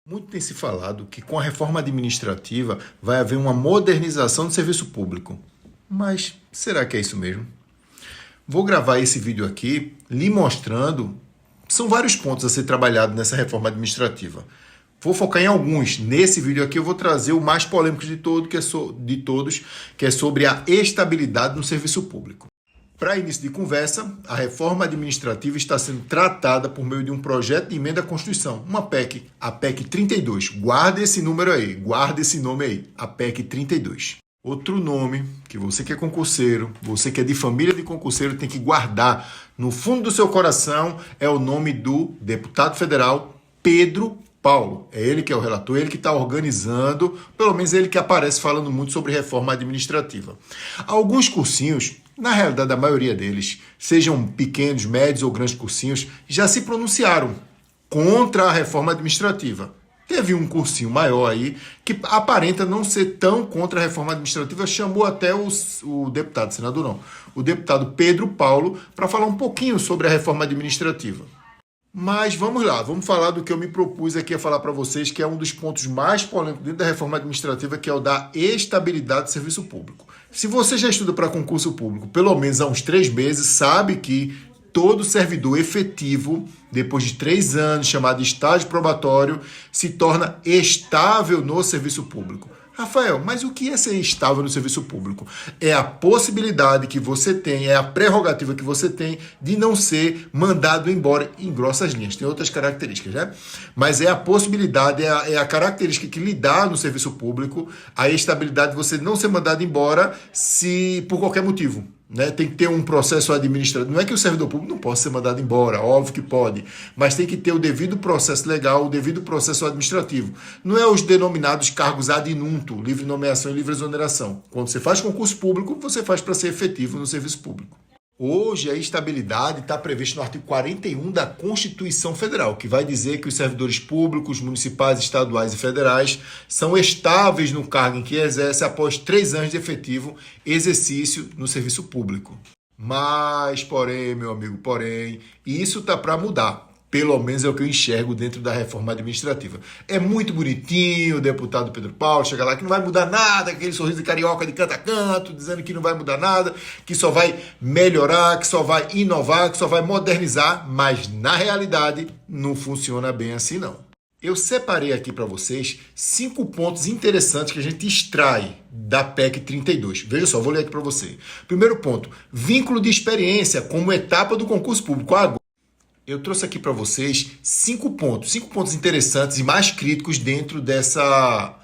Muito tem se falado que com a reforma administrativa vai haver uma modernização do serviço público. Mas será que é isso mesmo? Vou gravar esse vídeo aqui lhe mostrando. São vários pontos a ser trabalhado nessa reforma administrativa. Vou focar em alguns. Nesse vídeo aqui eu vou trazer o mais polêmico de todos, que é sobre a estabilidade no serviço público. Para início de conversa, a reforma administrativa está sendo tratada por meio de um projeto de emenda à Constituição, uma PEC, a PEC 32. Guarda esse número aí, guarda esse nome aí, a PEC 32. Outro nome que você que é concurseiro, você que é de família de concurseiro tem que guardar no fundo do seu coração é o nome do deputado federal Pedro Paulo. É ele que é o relator, ele que está organizando, pelo menos ele que aparece falando muito sobre reforma administrativa. Alguns cursinhos, na realidade a maioria deles, sejam pequenos, médios ou grandes cursinhos, já se pronunciaram contra a reforma administrativa. Teve um cursinho maior aí que aparenta não ser tão contra a reforma administrativa, chamou até o deputado, senador não, o deputado Pedro Paulo para falar um pouquinho sobre a reforma administrativa. Mas vamos lá, vamos falar do que eu me propus aqui a falar para vocês, que é um dos pontos mais polêmicos dentro da reforma administrativa, que é o da estabilidade do serviço público. Se você já estuda para concurso público pelo menos há uns 3 meses, sabe que todo servidor efetivo, depois de 3 anos, chamado de estágio probatório, se torna estável no serviço público. Rafael, mas o que é ser estável no serviço público? É a possibilidade que você tem, é a prerrogativa que você tem de não ser mandado embora em grossas linhas. Tem outras características, né? Mas é a possibilidade, é a característica que lhe dá no serviço público a estabilidade de você não ser mandado embora se por qualquer motivo. Né? Tem que ter um processo administrativo. Não é que o servidor público não possa ser mandado embora, óbvio que pode, mas tem que ter o devido processo legal, o devido processo administrativo. Não é os denominados cargos ad inunto, livre nomeação e livre exoneração. Quando você faz concurso público, você faz para ser efetivo no serviço público. Hoje, a estabilidade está prevista no artigo 41 da Constituição Federal, que vai dizer que os servidores públicos, municipais, estaduais e federais são estáveis no cargo em que exerce após 3 anos de efetivo exercício no serviço público. Mas, porém, meu amigo, isso está para mudar. Pelo menos é o que eu enxergo dentro da reforma administrativa. É muito bonitinho o deputado Pedro Paulo chegar lá que não vai mudar nada, aquele sorriso de carioca de canto a canto, dizendo que não vai mudar nada, que só vai melhorar, que só vai inovar, que só vai modernizar, mas na realidade não funciona bem assim não. Eu separei aqui para vocês 5 pontos interessantes que a gente extrai da PEC 32. Veja só, vou ler aqui para você. Primeiro ponto, vínculo de experiência como etapa do concurso público. Eu trouxe aqui para vocês 5 pontos interessantes e mais críticos dentro dessa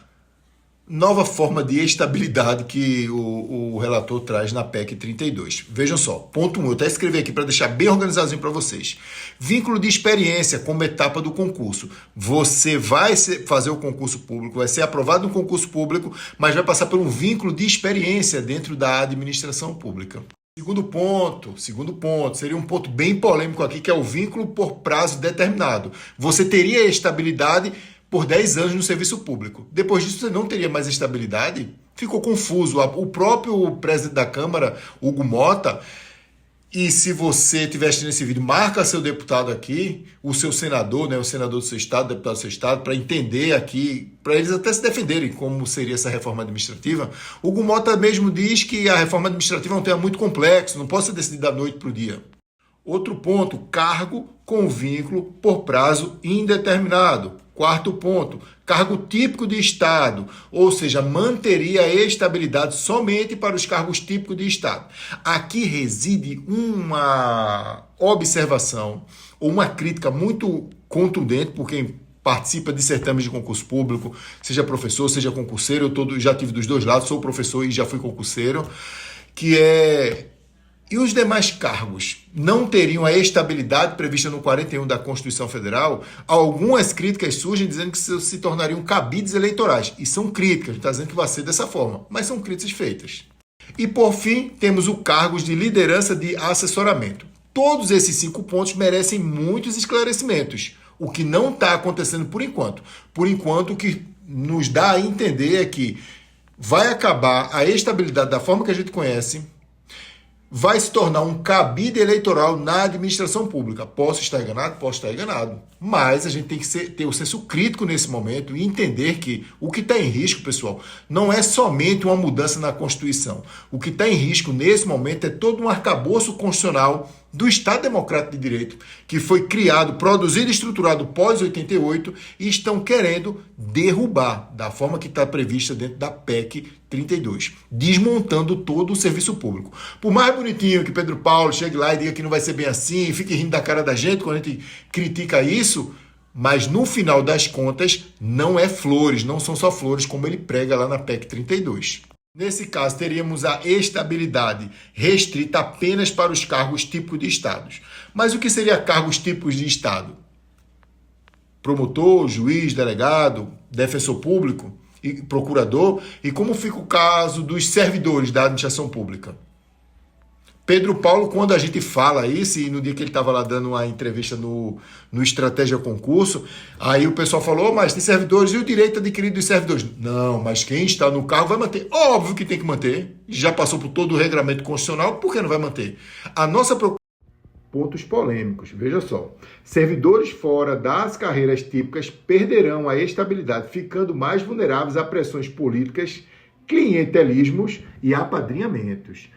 nova forma de estabilidade que o relator traz na PEC 32. Vejam só, ponto 1, eu até escrevi aqui para deixar bem organizadinho para vocês. Vínculo de experiência como etapa do concurso. Você vai fazer o concurso público, vai ser aprovado no concurso público, mas vai passar por um vínculo de experiência dentro da administração pública. Segundo ponto, seria um ponto bem polêmico aqui, que é o vínculo por prazo determinado. Você teria estabilidade por 10 anos no serviço público. Depois disso, você não teria mais estabilidade? Ficou confuso. O próprio presidente da Câmara, Hugo Mota, e se você estiver assistindo esse vídeo, marca seu deputado aqui, o seu senador, né, o senador do seu estado, o deputado do seu estado, para entender aqui, para eles até se defenderem como seria essa reforma administrativa. O Hugo Mota mesmo diz que a reforma administrativa é um tema muito complexo, não pode ser decidido da noite para o dia. Outro ponto, cargo com vínculo por prazo indeterminado. Quarto ponto, cargo típico de Estado, ou seja, manteria a estabilidade somente para os cargos típicos de Estado. Aqui reside uma observação ou uma crítica muito contundente por quem participa de certames de concurso público, seja professor, seja concurseiro, eu já tive dos dois lados, sou professor e já fui concurseiro, que é... E os demais cargos não teriam a estabilidade prevista no 41 da Constituição Federal? Algumas críticas surgem dizendo que se tornariam cabides eleitorais. E são críticas, não está dizendo que vai ser dessa forma, mas são críticas feitas. E por fim, temos o cargos de liderança de assessoramento. Todos esses 5 pontos merecem muitos esclarecimentos, o que não está acontecendo por enquanto. Por enquanto, o que nos dá a entender é que vai acabar a estabilidade da forma que a gente conhece, vai se tornar um cabide eleitoral na administração pública. Posso estar enganado? Posso estar enganado. Mas a gente tem que ter o senso crítico nesse momento e entender que o que está em risco, pessoal, não é somente uma mudança na Constituição. O que está em risco nesse momento é todo um arcabouço constitucional do Estado Democrático de Direito, que foi criado, produzido e estruturado pós-88 e estão querendo derrubar da forma que está prevista dentro da PEC 32, desmontando todo o serviço público. Por mais bonitinho que Pedro Paulo chegue lá e diga que não vai ser bem assim, fique rindo da cara da gente quando a gente critica isso, mas no final das contas não é flores, não são só flores como ele prega lá na PEC 32. Nesse caso, teríamos a estabilidade restrita apenas para os cargos típicos de estados. Mas o que seria cargos típicos de estado? Promotor, juiz, delegado, defensor público e procurador? E como fica o caso dos servidores da administração pública? Pedro Paulo, quando a gente fala isso, e no dia que ele estava lá dando uma entrevista no Estratégia Concurso, aí o pessoal falou, mas tem servidores e o direito adquirido dos servidores. Não, mas quem está no cargo vai manter. Óbvio que tem que manter. Já passou por todo o regramento constitucional, por que não vai manter? A nossa preocupação... Pontos polêmicos, veja só. Servidores fora das carreiras típicas perderão a estabilidade, ficando mais vulneráveis a pressões políticas, clientelismos e apadrinhamentos.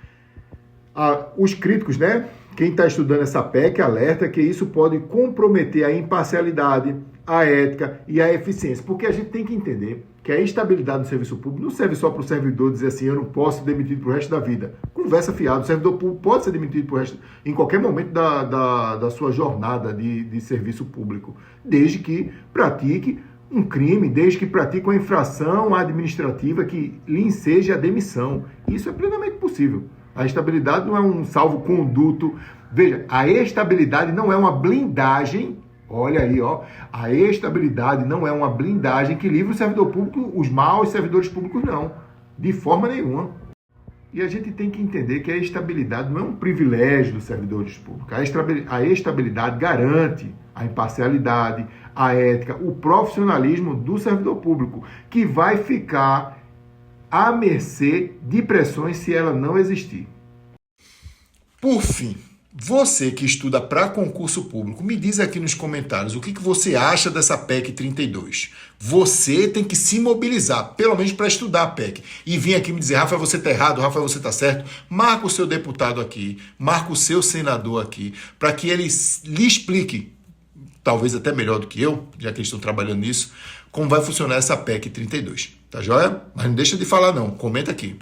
Os críticos, né? Quem está estudando essa PEC alerta que isso pode comprometer a imparcialidade, a ética e a eficiência. Porque a gente tem que entender que a estabilidade do serviço público não serve só para o servidor dizer assim, eu não posso ser demitido para o resto da vida. Conversa fiada, o servidor público pode ser demitido pro resto, em qualquer momento da sua jornada de serviço público, desde que pratique um crime, desde que pratique uma infração administrativa que lhe enseje a demissão. Isso é plenamente possível. A estabilidade não é um salvo-conduto. Veja, a estabilidade não é uma blindagem. Olha aí, ó. A estabilidade não é uma blindagem que livra o servidor público, os maus servidores públicos, não. De forma nenhuma. E a gente tem que entender que a estabilidade não é um privilégio dos servidores públicos. A estabilidade garante a imparcialidade, a ética, o profissionalismo do servidor público, que vai ficar à mercê de pressões se ela não existir. Por fim, você que estuda para concurso público, me diz aqui nos comentários o que você acha dessa PEC 32. Você tem que se mobilizar, pelo menos para estudar a PEC. E vir aqui me dizer, Rafael, você está errado, Rafael, você está certo. Marca o seu deputado aqui, marca o seu senador aqui, para que ele lhe explique, talvez até melhor do que eu, já que eles estão trabalhando nisso, como vai funcionar essa PEC 32. Tá joia? Mas não deixa de falar não, comenta aqui.